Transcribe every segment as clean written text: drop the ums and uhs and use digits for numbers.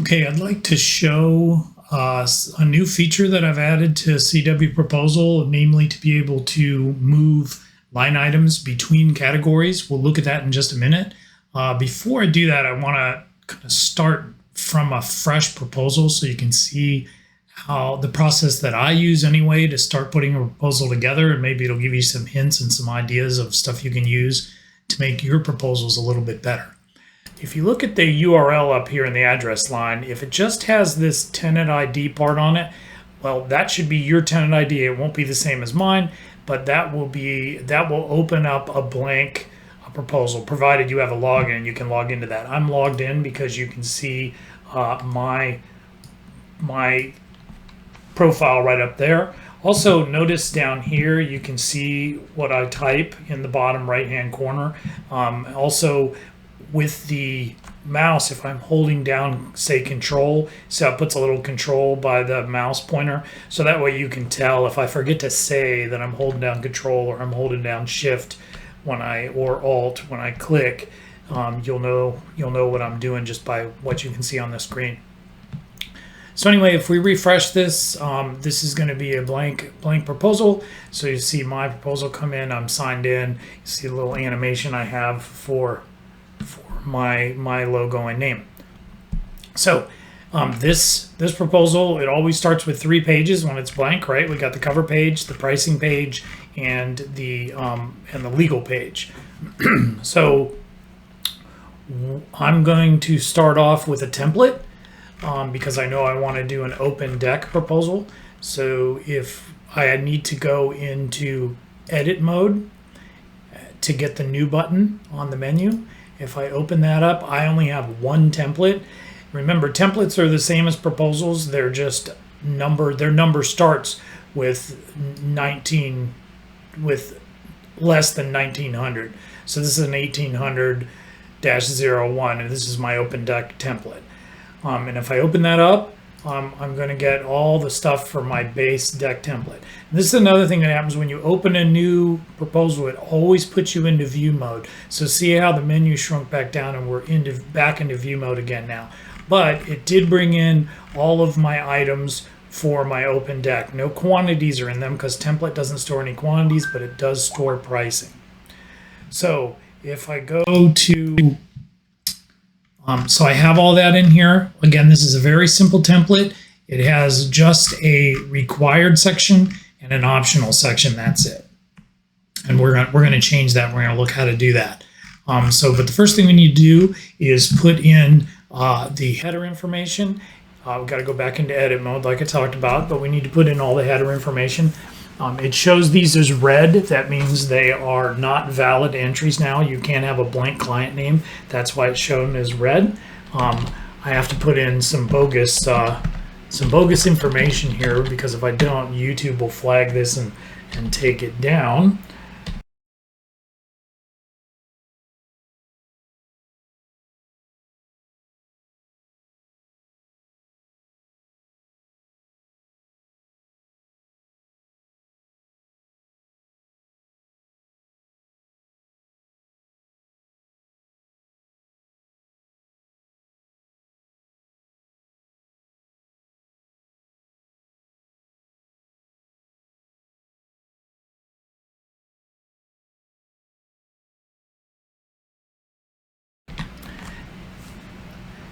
Okay, I'd like to show a new feature that I've added to cwProposal, namely to be able to move line items between categories. We'll look at that in just a minute. Before I do that, I want to kind of start from a fresh proposal so you can see how the process that I use anyway to start putting a proposal together, and maybe it'll give you some hints and some ideas of stuff you can use to make your proposals a little bit better. If you look at the URL up here in the address line, if it just has this tenant ID part on it, well, that should be your tenant ID. It won't be the same as mine, but that will open up a blank proposal, provided you have a login. You can log into that. I'm logged in because you can see my profile right up there. Also, notice down here you can see what I type in the bottom right hand corner. Also, with the mouse, if I'm holding down, say, control, so it puts a little control by the mouse pointer, so that way you can tell if I forget to say that I'm holding down control or I'm holding down shift or alt when I click. You'll know what I'm doing just by what you can see on the screen. So anyway, if we refresh this, this is going to be a blank proposal. So you see my proposal come in. I'm signed in. You see a little animation I have for my logo and name. So this proposal, it always starts with 3 pages when it's blank, right? We got the cover page, the pricing page, and the legal page. So I'm going to start off with a template because I know I want to do an open deck proposal. So if I need to go into edit mode to get the new button on the menu, if I open that up, I only have one template. Remember, templates are the same as proposals. They're just numbered. Their number starts with less than 1900. So this is an 1800-01, and this is my open deck template. And if I open that up, I'm going to get all the stuff for my base deck template. And this is another thing that happens when you open a new proposal. It always puts you into view mode. So see how the menu shrunk back down and we're back into view mode again now. But it did bring in all of my items for my open deck. No quantities are in them because template doesn't store any quantities, but it does store pricing. So if I go to so I have all that in here. Again, this is a very simple template. It has just a required section and an optional section. That's it. And we're going to change that. We're going to look how to do that. But the first thing we need to do is put in the header information. We've got to go back into edit mode like I talked about, but we need to put in all the header information. It shows these as red. That means they are not valid entries now. You can't have a blank client name. That's why it's shown as red. I have to put in some bogus information here, because if I don't, YouTube will flag this and take it down.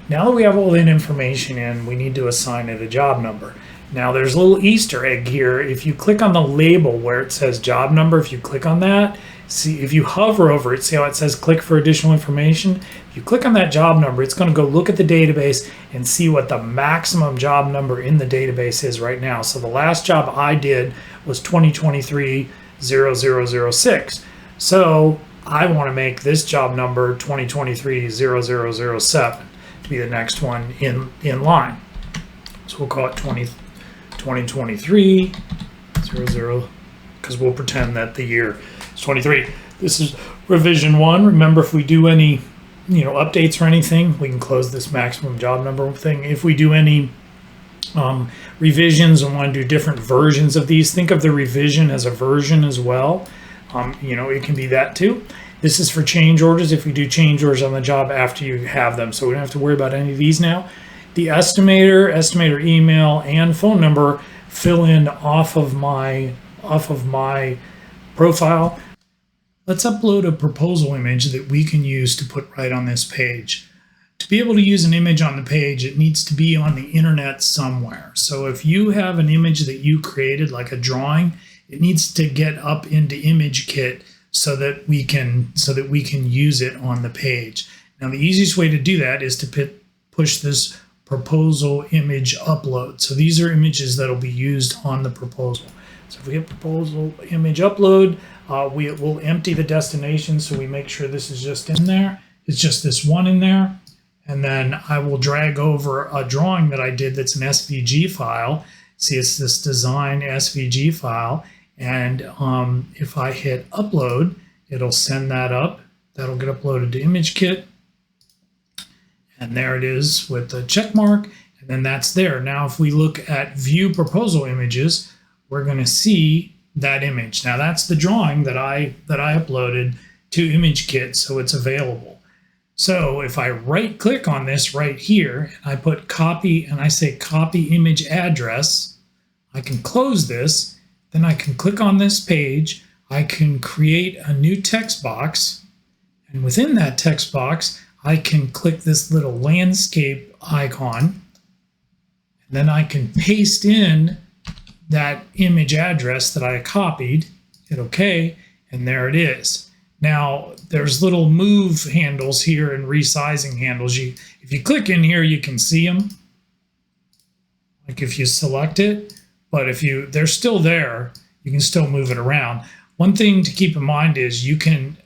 Now that we have all that information in, we need to assign it a job number. Now there's a little Easter egg here. If you click on the label where it says job number, if you click on that, see, if you hover over it, see how it says click for additional information? If you click on that job number, it's going to go look at the database and see what the maximum job number in the database is right now. So the last job I did was 2023-0006. So I want to make this job number 2023-0007. to be the next one in line. So we'll call it 2023 00, because we'll pretend that the year is 23. This is revision 1. Remember, if we do any updates or anything, we can close this maximum job number thing. If we do any revisions and want to do different versions of these, think of the revision as a version as well. It can be that too. This is for change orders if you do change orders on the job after you have them. So we don't have to worry about any of these now. the estimator email, and phone number fill in off of my profile. Let's upload a proposal image that we can use to put right on this page. To be able to use an image on the page, it needs to be on the internet somewhere. So if you have an image that you created, like a drawing, it needs to get up into ImageKit so that we can use it on the page. Now the easiest way to do that is to push this proposal image upload. So these are images that will be used on the proposal. So if we hit proposal image upload, we'll empty the destination, so we make sure this is just in there. It's just this one in there. And then I will drag over a drawing that I did that's an SVG file. See, it's this design SVG file. And if I hit upload, it'll send that up. That'll get uploaded to ImageKit. And there it is with the check mark. And then that's there. Now, if we look at view proposal images, we're going to see that image. Now, that's the drawing that I uploaded to ImageKit, so it's available. So if I right click on this right here, and I put copy, and I say copy image address, I can close this. Then I can click on this page. I can create a new text box. And within that text box, I can click this little landscape icon. And then I can paste in that image address that I copied, hit OK, and there it is. Now, there's little move handles here and resizing handles. If you click in here, you can see them, like if you select it. But if they're still there, you can still move it around. One thing to keep in mind is you can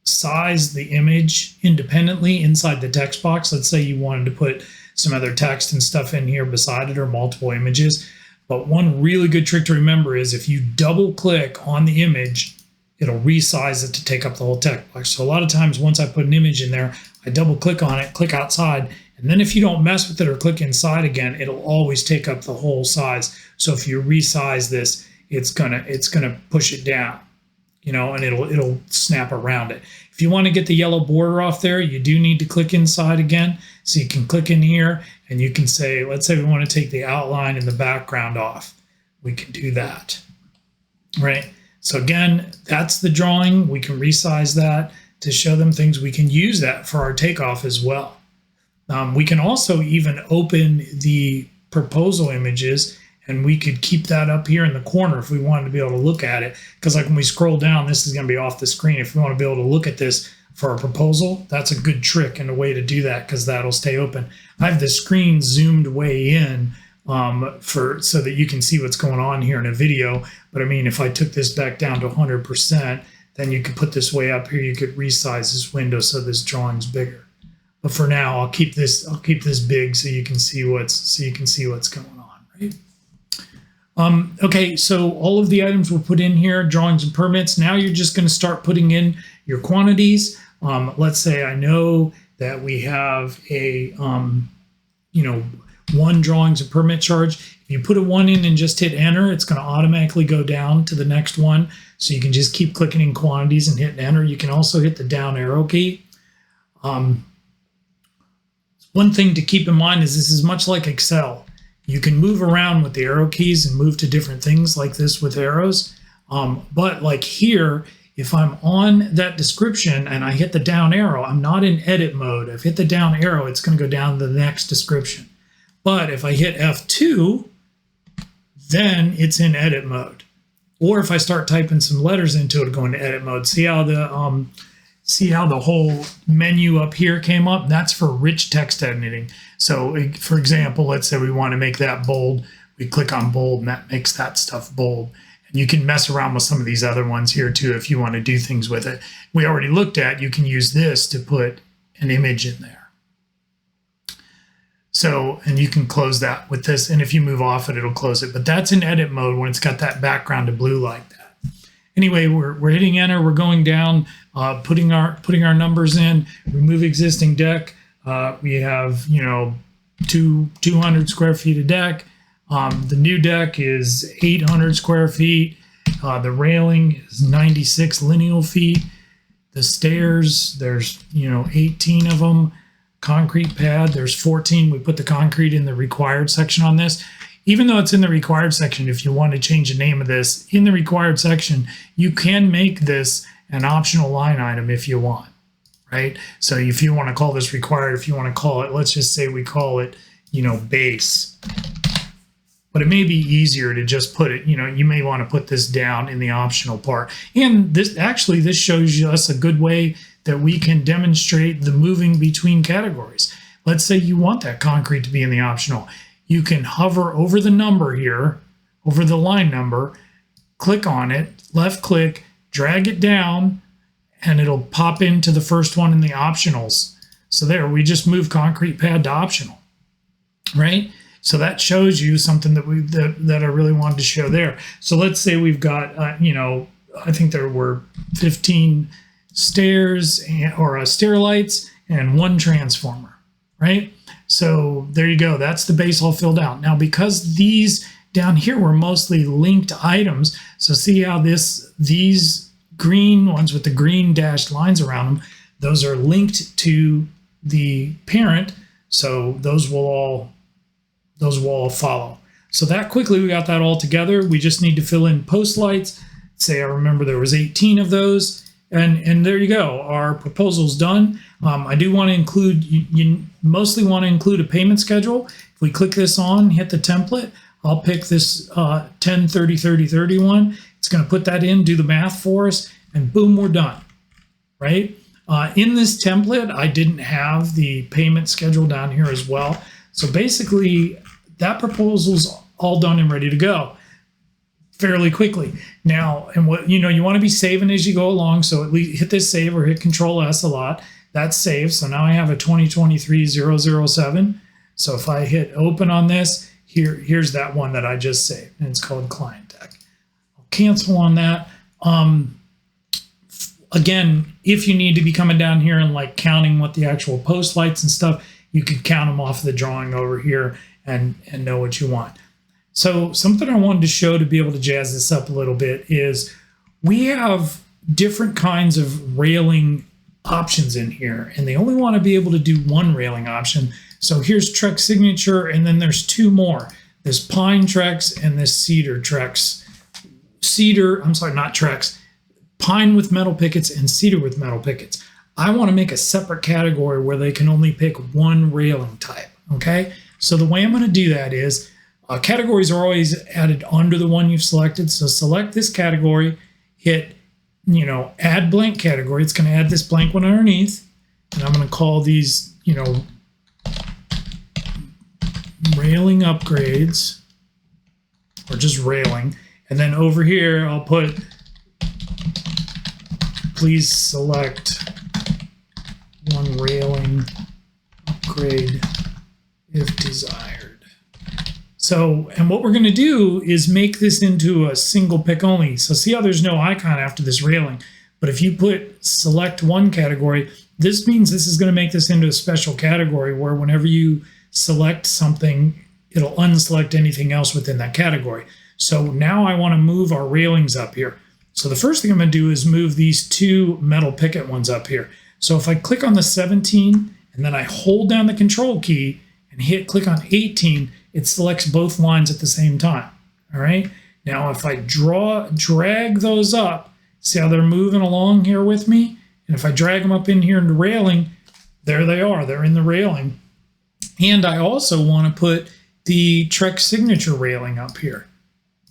size the image independently inside the text box. Let's say you wanted to put some other text and stuff in here beside it, or multiple images. But one really good trick to remember is if you double click on the image, it'll resize it to take up the whole text box. So a lot of times once I put an image in there, I double click on it, click outside, and then if you don't mess with it or click inside again, it'll always take up the whole size. So if you resize this, it's gonna push it down, and it'll snap around it. If you want to get the yellow border off there, you do need to click inside again. So you can click in here and you can say, let's say we want to take the outline and the background off. We can do that, right? So again, that's the drawing. We can resize that to show them things. We can use that for our takeoff as well. We can also even open the proposal images, and we could keep that up here in the corner if we wanted to be able to look at it. Because like when we scroll down, this is going to be off the screen. If we want to be able to look at this for our proposal, that's a good trick and a way to do that, because that'll stay open. I have the screen zoomed way in so that you can see what's going on here in a video. But I mean, if I took this back down to 100%, then you could put this way up here. You could resize this window so this drawing's bigger. But for now, I'll keep this big so you can see what's going on, right? Okay, so all of the items were put in here, drawings and permits. Now you're just going to start putting in your quantities. Let's say I know that we have a one drawings and permit charge. If you put a 1 in and just hit enter, it's going to automatically go down to the next one. So you can just keep clicking in quantities and hit enter. You can also hit the down arrow key. One thing to keep in mind is this is much like Excel. You can move around with the arrow keys and move to different things like this with arrows. But like here, if I'm on that description and I hit the down arrow, I'm not in edit mode. If I hit the down arrow, it's going to go down to the next description. But if I hit F2, then it's in edit mode. Or if I start typing some letters into it, it'll go into edit mode. See how the whole menu up here came up? That's for rich text editing. So for example, let's say we want to make that bold. We click on bold and that makes that stuff bold. And you can mess around with some of these other ones here too if you want to do things with it. We already looked at, you can use this to put an image in there. So, and you can close that with this, and if you move off it, it'll close it. But that's in edit mode when it's got that background of blue like that. Anyway, we're hitting enter. We're going down, putting our numbers in. Remove existing deck. We have 200 square feet of deck. The new deck is 800 square feet. The railing is 96 lineal feet. The stairs, there's 18 of them. concrete pad. There's 14. We put the concrete in the required section on this. Even though it's in the required section, if you want to change the name of this, in the required section, you can make this an optional line item if you want, right? So if you want to call this required, if you want to call it, let's just say we call it, base. But it may be easier to just put it, you may want to put this down in the optional part. And this shows us a good way that we can demonstrate the moving between categories. Let's say you want that concrete to be in the optional. You can hover over the number here, over the line number, click on it, left click, drag it down, and it'll pop into the first one in the optionals. So there, we just move concrete pad to optional, right? So that shows you something that I really wanted to show there. So let's say we've got, I think there were 15 stairs or stair lights and 1 transformer, right? So there you go. That's the base all filled out. Now, because these down here were mostly linked items, so see how these green ones with the green dashed lines around them, those are linked to the parent. So those will all follow. So that quickly we got that all together. We just need to fill in post lights. Say I remember there was 18 of those. And there you go. Our proposal's done. I do want to include, you mostly want to include a payment schedule. If we click this on, hit the template, I'll pick this 10, 30, 30, 31. It's going to put that in, do the math for us, and boom, we're done, right? In this template, I didn't have the payment schedule down here as well. So basically, that proposal's all done and ready to go fairly quickly. Now, and what you want to be saving as you go along, so at least hit this save or hit Control S a lot. That's saved. So now I have a 2023-007. So if I hit open on this, here's that one that I just saved, and it's called Client Deck. I'll cancel on that. Again, if you need to be coming down here and like counting what the actual post lights and stuff, you could count them off the drawing over here and know what you want. So something I wanted to show to be able to jazz this up a little bit is we have different kinds of railing options in here, and they only want to be able to do one railing option. So here's Trex Signature, and then there's 2 more. This Pine Trex and this Cedar Trex. Not Trex. Pine with metal pickets and Cedar with metal pickets. I want to make a separate category where they can only pick one railing type, okay? So the way I'm going to do that is categories are always added under the one you've selected. So select this category, hit, add blank category. It's going to add this blank one underneath. And I'm going to call these, railing upgrades or just railing. And then over here, I'll put, please select one railing upgrade if desired. So, and what we're going to do is make this into a single pick only. So see how there's no icon after this railing. But if you put select one category, this means this is going to make this into a special category where whenever you select something, it'll unselect anything else within that category. So now I want to move our railings up here. So the first thing I'm going to do is move these 2 metal picket ones up here. So if I click on the 17 and then I hold down the control key and click on 18, it selects both lines at the same time. All right. Now, if I drag those up, see how they're moving along here with me? And if I drag them up in here into railing, there they are. They're in the railing. And I also want to put the Trex Signature railing up here,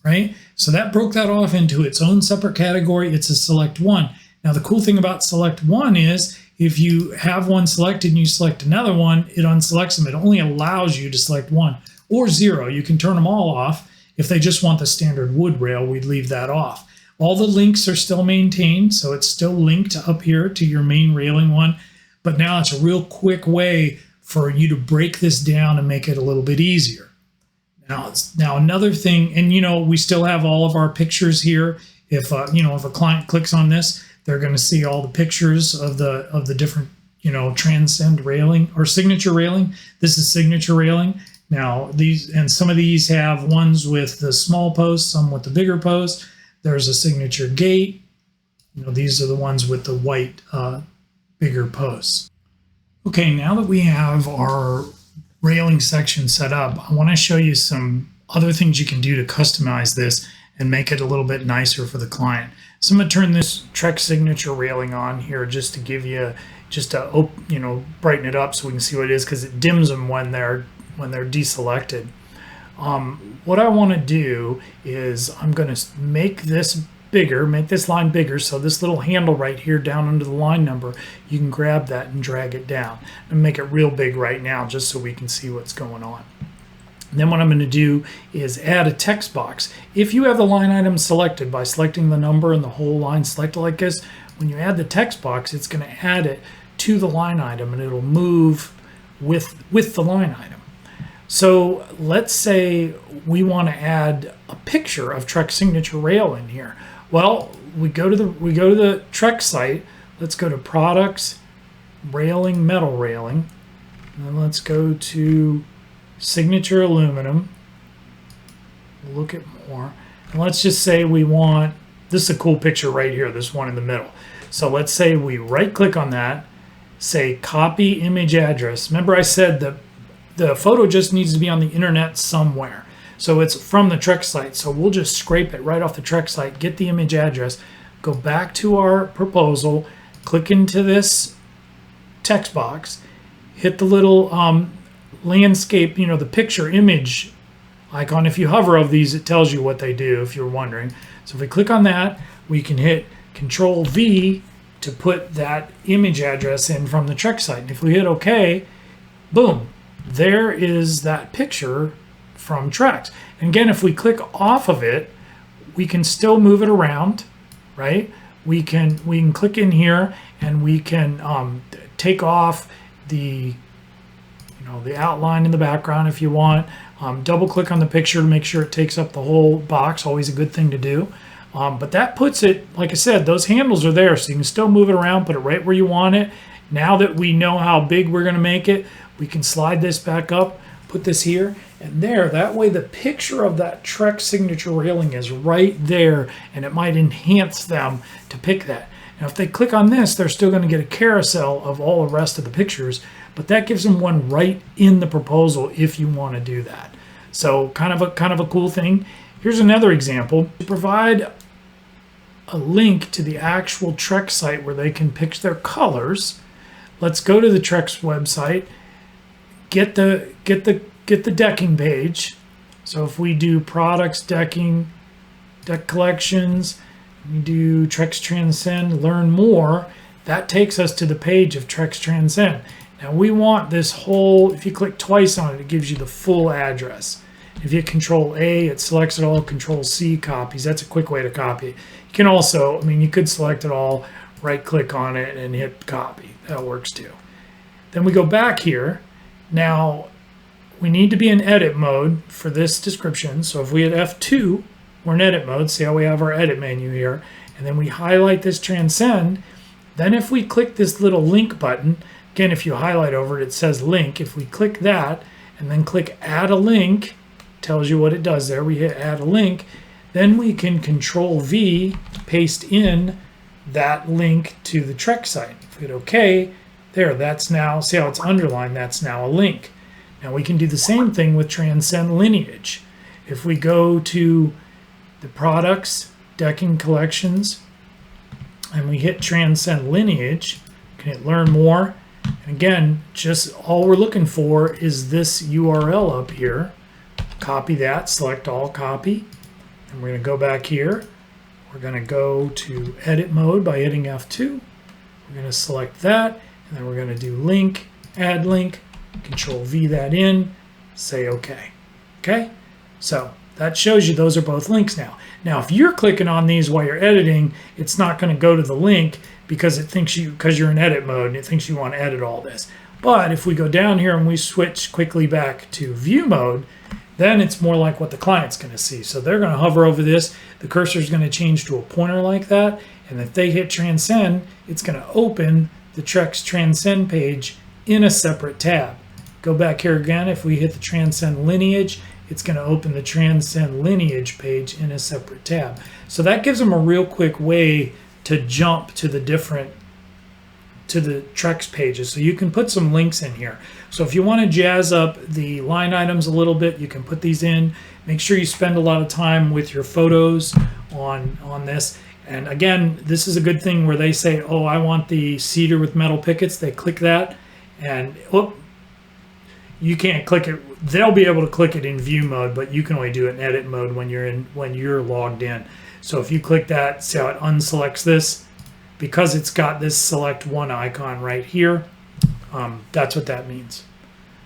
right? So that broke that off into its own separate category. It's a select one. Now, the cool thing about select one is if you have one selected and you select another one, it unselects them. It only allows you to select one or 0. You can turn them all off. If they just want the standard wood rail, we'd leave that off. All the links are still maintained, so it's still linked up here to your main railing one. But now it's a real quick way for you to break this down and make it a little bit easier. Now another thing, and we still have all of our pictures here. If if a client clicks on this, they're going to see all the pictures of the different transcend railing or signature railing. This is signature railing. Now some of these have ones with the small posts, some with the bigger posts. There's a signature gate. These are the ones with the white bigger posts. Okay, now that we have our railing section set up, I want to show you some other things you can do to customize this and make it a little bit nicer for the client. So I'm going to turn this Trek signature railing on here just to give you, just to brighten it up so we can see what it is, because it dims them when they're deselected. What I want to do is I'm going to make this bigger, make this line bigger, so this little handle right here down under the line number, you can grab that and drag it down and make it real big right now just so we can see what's going on. And then what I'm going to do is add a text box. If you have the line item selected by selecting the number and the whole line selected like this, when you add the text box, it's going to add it to the line item and it'll move with the line item. So let's say we want to add a picture of Trek signature rail in here. Well, we go to the Trek site. Let's go to Products, Railing, Metal Railing, and then let's go to Signature Aluminum. Look at more, and let's just say we want, this is a cool picture right here, this one in the middle. So let's say we right-click on that, say Copy Image Address. Remember I said that the photo just needs to be on the internet somewhere. So it's from the Trek site. So we'll just scrape it right off the Trek site, get the image address, go back to our proposal, click into this text box, hit the little landscape, the picture image icon. If you hover over these, it tells you what they do if you're wondering. So if we click on that, we can hit Control V to put that image address in from the Trek site. And if we hit OK, boom, there is that picture from Treks. And again, if we click off of it, we can still move it around, right? We can click in here and we can take off the the outline in the background if you want. Double click on the picture to make sure it takes up the whole box. Always a good thing to do. But that puts it, like I said, those handles are there, so you can still move it around, put it right where you want it. Now that we know how big we're going to make it, we can slide this back up, put this here and there. That way the picture of that Trek signature railing is right there, and it might enhance them to pick that. Now if they click on this, they're still going to get a carousel of all the rest of the pictures, but that gives them one right in the proposal if you want to do that. So kind of a cool thing. Here's another example. To provide a link to the actual Trek site where they can pick their colors, let's go to the Trek's website, get the decking page. So if we do products, decking, deck collections, we do Trex Transcend, learn more, that takes us to the page of Trex Transcend. Now we want this whole, if you click twice on it, it gives you the full address. If you hit Control A, it selects it all. Control C copies. That's a quick way to copy it. You can also, you could select it all, right click on it and hit copy. That works too. Then we go back here. Now we need to be in edit mode for this description. So if we hit F2, we're in edit mode. See how we have our edit menu here. And then we highlight this Transcend. Then if we click this little link button, again, if you highlight over it, it says link. If we click that and then click add a link, tells you what it does there. We hit add a link. Then we can Control V, paste in that link to the Trek site. If we hit OK, there, that's now, see how it's underlined, that's now a link. Now we can do the same thing with Transcend Lineage. If we go to the Products, Decking Collections, and we hit Transcend Lineage, we can hit Learn More. And again, just all we're looking for is this URL up here. Copy that, select all, copy. And we're going to go back here. We're going to go to edit mode by hitting F2. We're going to select that, and then we're going to do link, add link, Control V that in, say OK. Okay? So that shows you those are both links now. Now, if you're clicking on these while you're editing, it's not going to go to the link because it thinks because you're in edit mode and it thinks you want to edit all this. But if we go down here and we switch quickly back to view mode, then it's more like what the client's going to see. So they're going to hover over this. The cursor is going to change to a pointer like that. And if they hit Transcend, it's going to open the Trex Transcend page in a separate tab. Go back here again. If we hit the Transcend Lineage, it's going to open the Transcend Lineage page in a separate tab. So that gives them a real quick way to jump to the different to the Trex pages. So you can put some links in here. So if you want to jazz up the line items a little bit, you can put these in. Make sure you spend a lot of time with your photos on this. And again, this is a good thing where they say, oh, I want the cedar with metal pickets. They click that, and you can't click it. They'll be able to click it in view mode, but you can only do it in edit mode when you're logged in. So if you click that, see how it unselects this? Because it's got this select one icon right here. That's what that means.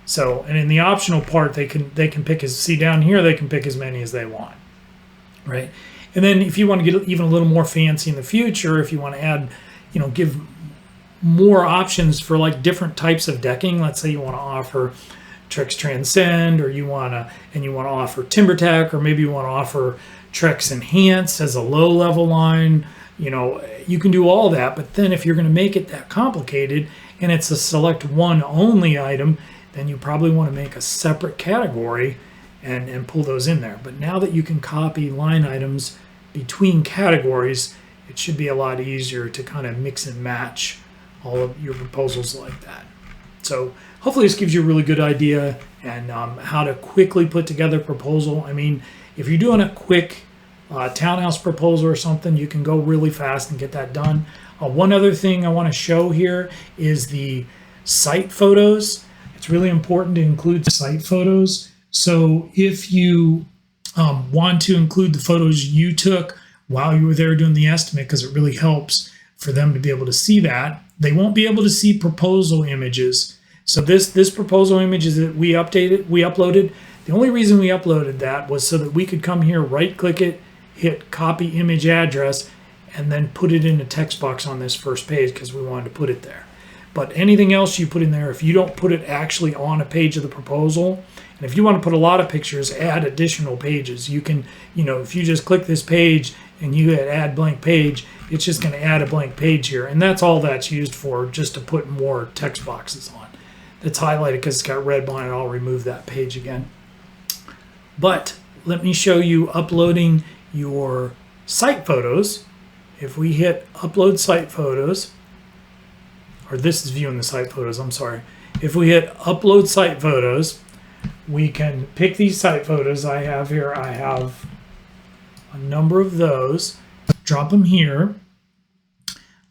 So, and in the optional part, they can pick see down here, they can pick as many as they want, right? And then if you want to get even a little more fancy in the future, if you want to add, give more options for like different types of decking. Let's say you want to offer Trex Transcend, or you want to offer TimberTech, or maybe you want to offer Trex Enhanced as a low level line. You can do all that, but then if you're going to make it that complicated and it's a select one only item, then you probably want to make a separate category and pull those in there. But now that you can copy line items between categories, it should be a lot easier to kind of mix and match all of your proposals like that. So hopefully this gives you a really good idea and how to quickly put together a proposal. I mean, if you're doing a quick townhouse proposal or something, you can go really fast and get that done. One other thing I want to show here is the site photos. It's really important to include site photos. So if you want to include the photos you took while you were there doing the estimate, because it really helps for them to be able to see that. They won't be able to see proposal images. So this proposal image is that we uploaded. The only reason we uploaded that was so that we could come here, right click it, hit copy image address, and then put it in a text box on this first page because we wanted to put it there. But anything else you put in there, if you don't put it actually on a page of the proposal, and if you want to put a lot of pictures, add additional pages. You can, if you just click this page and you hit add blank page, it's just going to add a blank page here. And that's all that's used for, just to put more text boxes on. That's highlighted because it's got red line. I'll remove that page again. But let me show you uploading your site photos. If we hit upload site photos, or this is viewing the site photos, I'm sorry. If we hit upload site photos, we can pick these site photos I have here. I have a number of those. Drop them here.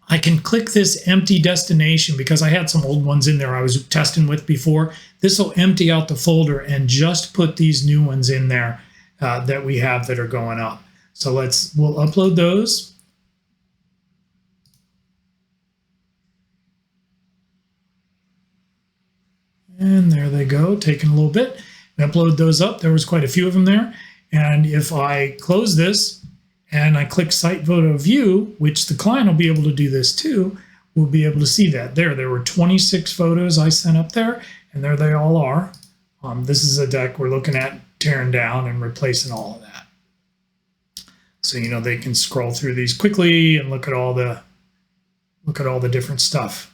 I can click this empty destination because I had some old ones in there I was testing with before. This will empty out the folder and just put these new ones in there that we have that are going up. So we'll upload those. And there they go, taking a little bit. Upload those up. There was quite a few of them there. And if I close this and I click Site Photo View, which the client will be able to do this too, we'll be able to see that. There were 26 photos I sent up there, and there they all are. This is a deck we're looking at tearing down and replacing all of that. So, they can scroll through these quickly and look at all the different stuff.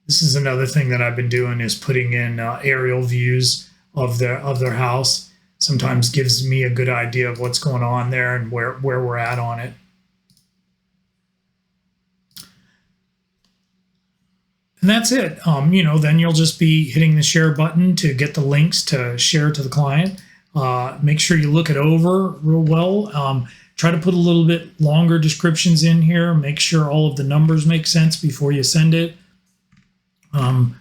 This is another thing that I've been doing, is putting in aerial views of their house. Sometimes gives me a good idea of what's going on there and where we're at on it. And that's it. Then you'll just be hitting the share button to get the links to share to the client. Make sure you look it over real well. Try to put a little bit longer descriptions in here. Make sure all of the numbers make sense before you send it. And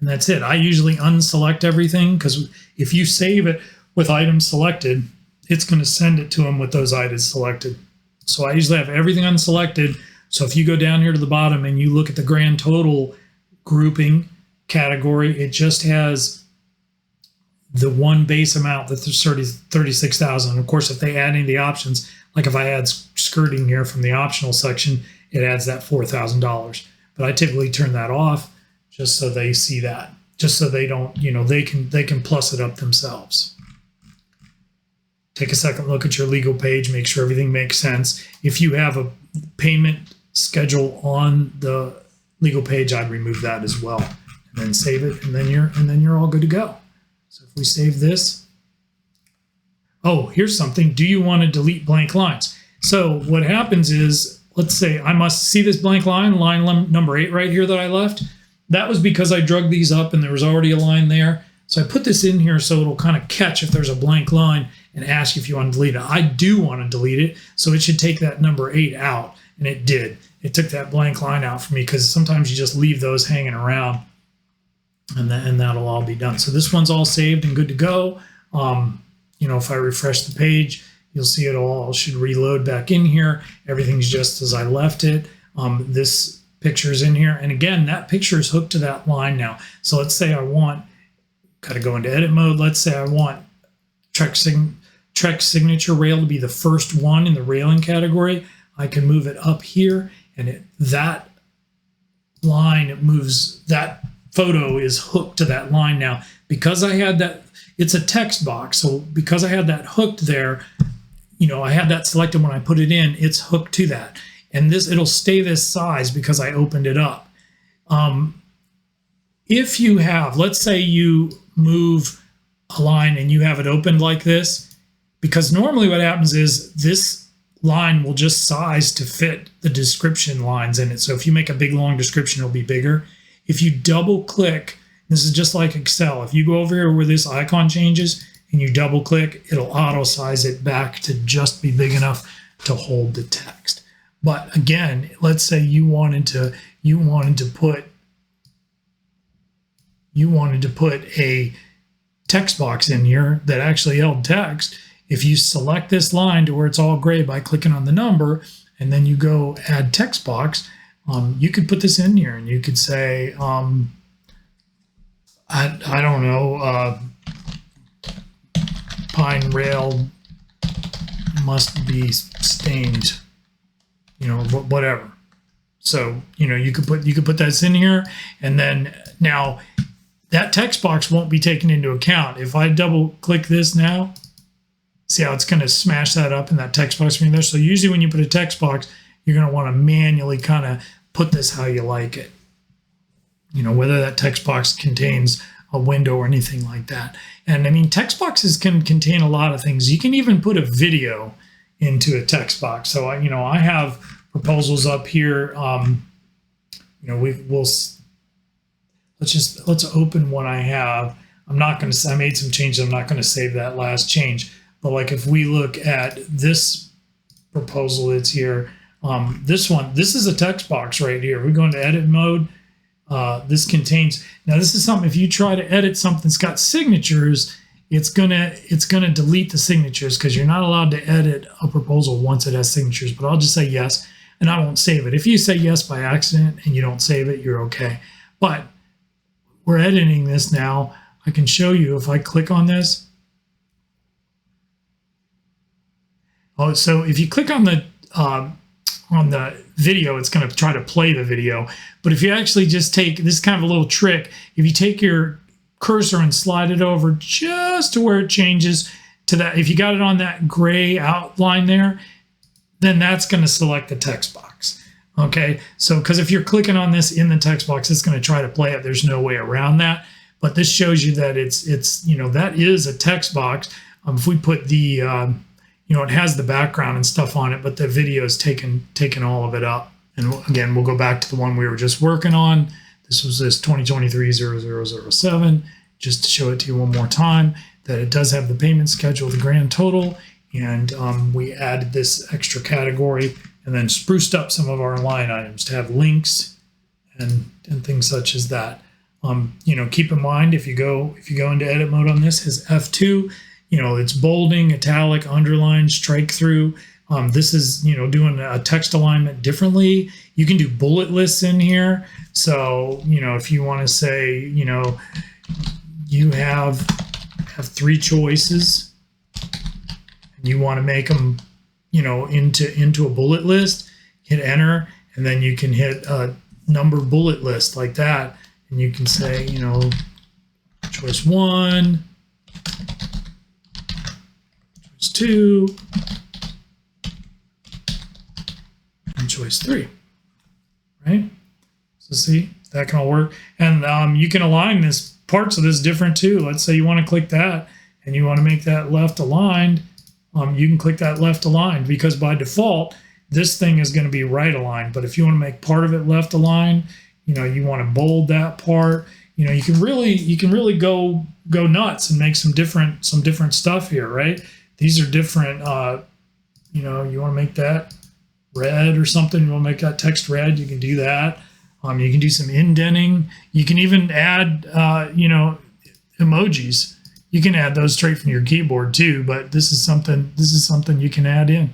that's it. I usually unselect everything, because if you save it with items selected, it's going to send it to them with those items selected. So I usually have everything unselected. So if you go down here to the bottom and you look at the grand total grouping category, it just has the one base amount, that's 36,000. Of course, if they add any of the options, like if I add skirting here from the optional section, it adds that $4,000. But I typically turn that off just so they see that, just so they don't, they can plus it up themselves. Take a second look at your legal page, make sure everything makes sense. If you have a payment schedule on the legal page, I'd remove that as well, and then save it, and then you're all good to go. So if we save this, oh, here's something. Do you want to delete blank lines? So what happens is let's say I must see this blank line, number 8 right here that I left. That was because I drug these up and there was already a line there. So I put this in here so it'll kind of catch if there's a blank line and ask if you want to delete it. I do want to delete it, so it should take that number 8 out, and it did. It took that blank line out for me because sometimes you just leave those hanging around, and that'll all be done. So this one's all saved and good to go. You know, if I refresh the page, you'll see it all should reload back in here. Everything's just as I left it. This picture is in here, and again, that picture is hooked to that line now. So let's say I want, got to go into edit mode. Let's say I want Trek signature rail to be the first one in the railing category. I can move it up here, and that line, it moves, that photo is hooked to that line now. Because I had that, it's a text box, so because I had that hooked there, you know, I had that selected when I put it in, it's hooked to that. And this, it'll stay this size because I opened it up. If you have, let's say you move a line and you have it opened like this, because normally what happens is this line will just size to fit the description lines in it. So if you make a big long description, it'll be bigger. If you double click, this is just like Excel. If you go over here where this icon changes and you double click, it'll auto size it back to just be big enough to hold the text. But again, let's say you wanted to put a text box in here that actually held text. If you select this line to where it's all gray by clicking on the number, and then you go add text box, you could put this in here and you could say, I don't know, pine rail must be stained, you know, whatever. So, you know, you could put this in here, and then now that text box won't be taken into account. If I double click this now, see how it's going to smash that up in that text box in there. So usually when you put a text box, you're going to want to manually kind of put this how you like it. You know, whether that text box contains a window or anything like that. And I mean, text boxes can contain a lot of things. You can even put a video into a text box. So, you know, I have proposals up here. You know, let's open one I have. I'm not going to, I made some changes. I'm not going to save that last change. But like if we look at this proposal that's here, this one, this is a text box right here. We go into edit mode. This contains, now this is something, if you try to edit something that's got signatures, it's gonna delete the signatures because you're not allowed to edit a proposal once it has signatures. But I'll just say yes, and I won't save it. If you say yes by accident and you don't save it, you're okay. But we're editing this now. I can show you if I click on this. Oh, so if you click on the video, it's going to try to play the video. But if you actually just take, this is kind of a little trick, if you take your cursor and slide it over just to where it changes to that, if you got it on that gray outline there, then that's going to select the text box. Okay, so because if you're clicking on this in the text box, it's going to try to play it. There's no way around that. But this shows you that it's you know, that is a text box. If we put the you know, it has the background and stuff on it, but the video is taken all of it up. And again, we'll go back to the one we were just working on. This was this 2023-0007, just to show it to you one more time, that it does have the payment schedule, the grand total, and we added this extra category and then spruced up some of our line items to have links and things such as that. You know, keep in mind, if you go into edit mode on this, his F2, you know, it's bolding, italic, underline, strike through. This is, you know, doing a text alignment differently. You can do bullet lists in here. So, you know, if you want to say, you know, you have 3 choices and you want to make them, you know, into a bullet list, hit enter, and then you can hit a number bullet list like that. And you can say, you know, choice 1, 2, and choice 3, right? So see, that can all work. And you can align this, parts of this different too. Let's say you want to click that and you want to make that left aligned. You can click that left aligned, because by default, this thing is going to be right aligned. But if you want to make part of it left aligned, you want to bold that part. You can really go nuts and make some different stuff here, right? These are different. You want to make that red or something. You want to make that text red. You can do that. You can do some indenting. You can even add, emojis. You can add those straight from your keyboard too. But this is something you can add in.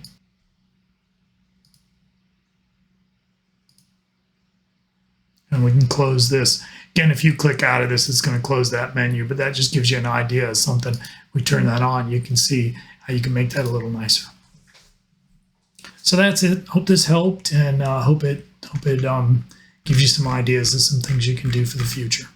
And we can close this. Again, if you click out of this, it's going to close that menu, but that just gives you an idea of something. We turn that on, you can see how you can make that a little nicer. So that's it. Hope this helped, and hope it gives you some ideas of some things you can do for the future.